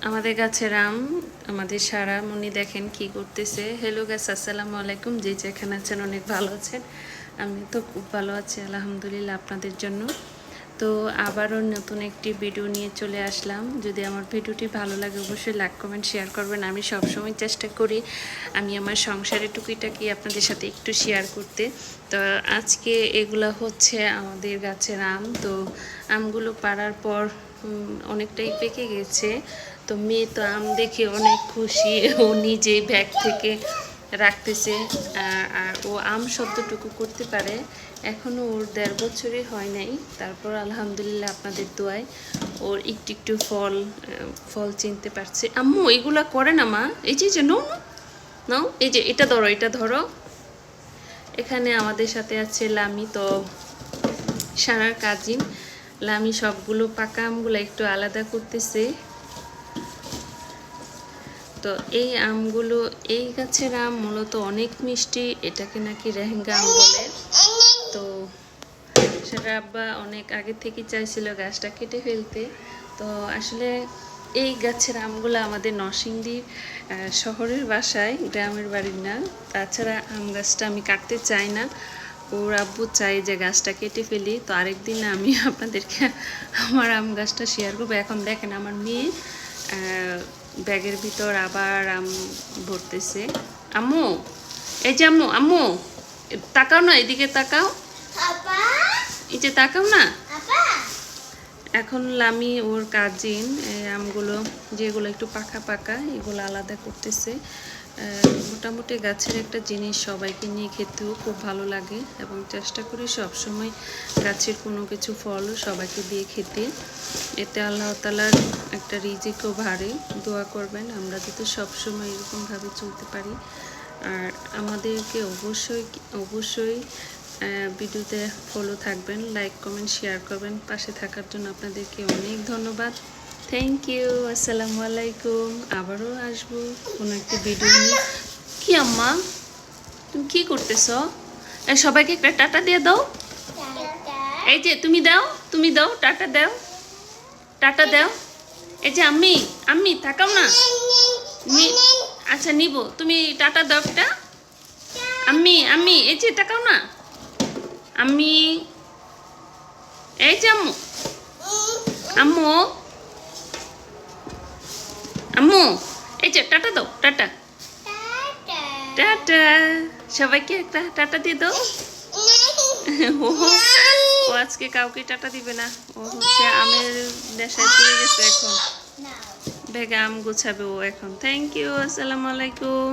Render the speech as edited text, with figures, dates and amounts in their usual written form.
আমাদের গাছের আম আমাদের সারা মনি দেখেন কি করতেছে। হ্যালো গাছ, আসসালামু আলাইকুম। যে যেখানে আছেন অনেক ভালো আছেন, আমি তো খুব ভালো আছি আলহামদুলিল্লাহ আপনাদের জন্য। তো আবারও নতুন একটি ভিডিও নিয়ে চলে আসলাম। যদি আমার ভিডিওটি ভালো লাগে অবশ্যই লাইক কমেন্ট শেয়ার করবেন। আমি সবসময় চেষ্টা করি আমি আমার সংসারের টুকিটাকি আপনাদের সাথে একটু শেয়ার করতে। তো আজকে এগুলা হচ্ছে আমাদের গাছের আম। তো আমগুলো পাড়ার পর অনেকটাই পেকে গেছে। তো মেয়ে তো আম দেখে অনেক খুশি, ও নিজেই ব্যাগ থেকে রাখতেছে। আর ও আম শব্দটুকু করতে পারে। এখনও ওর 1.5 বছরই হয় নাই, তারপর আলহামদুলিল্লাহ আপনাদের দোয়ায় ওর একটু একটু ফল চিনতে পারছে। আম্মু এগুলা করে না মা, এই যে নাও নাও, এই যে এটা ধরো, এটা ধরো। এখানে আমাদের সাথে আছে লামি, তো সারার কাজিন। লামি সবগুলো পাকা আমগুলো একটু আলাদা করতেছে। তো এই আমগুলো, এই গাছের আম মূলত অনেক মিষ্টি, এটাকে নাকি রেহেঙ্গা আম বলে। তো সেটা আব্বা অনেক আগে থেকে চাইছিল গাছটা কেটে ফেলতে। তো আসলে এই গাছের আমগুলো আমাদের নরসিংদী শহরের বাসায়, গ্রামের বাড়ির না। তাছাড়া আম গাছটা আমি কাটতে চাই না, ওর আব্বু চাই যে গাছটা কেটে ফেলি। তো আরেকদিন আমি আপনাদেরকে আমার আম গাছটা শেয়ার করবো। এখন দেখেন আমার মেয়ে ব্যাগের ভিতর আবার আম ভরতেছে। আম্মু, এই যে আম্মু, আম্মু তাকাও না, এদিকে তাকাও, এই যে তাকাও না। এখন লামি ওর কাজিন এই আমগুলো যেগুলো একটু পাকা পাকা এগুলো আলাদা করতেছে। মোটামুটি গাছের একটা জিনিস সবাইকে নিয়ে খেতেও খুব ভালো লাগে, এবং চেষ্টা করি সবসময় গাছের কোনো কিছু ফল সবাইকে দিয়ে খেতে। এতে আল্লাহ তাআলার একটা রিজিকও বাড়ে। দোয়া করবেন আমরা যাতে সবসময় এরকমভাবে চলতে পারি। আর আমাদেরকে অবশ্যই অবশ্যই ভিডিওতে ফলো থাকবেন, লাইক কমেন্ট শেয়ার করবেন। পাশে থাকার জন্য আপনাদেরকে অনেক ধন্যবাদ। থ্যাংক ইউ, আসসালামু আলাইকুম। আবারও আসবো কোনো একটি ভিডিও নিয়ে। কি আম্মা, তুমি কি করতেছ? সবাইকে একটা টাটা দিয়ে দাও। এই যে তুমি দাও, তুমি দাও, টাটা দাও, টাটা দাও। এই যে আম্মি, আম্মি তাকাও না। আচ্ছা নিব, তুমি টাটা দাও একটা। আম্মি, আম্মি এই যে তাকাও না। আম্মি, এই যে আম্মু, আম্মু, আম্মু এই যে টাটা দাও, টাটা, টাটা। সবাইকে একটা টাটা দিয়ে দাও। ও আজকে কাউকে টাটা দিবে না, ও হচ্ছে আমের নেশায় পড়ে গেছে। এখন ব্যাগে আম গোছাবে ও এখন। থ্যাংক ইউ, আসসালামু আলাইকুম।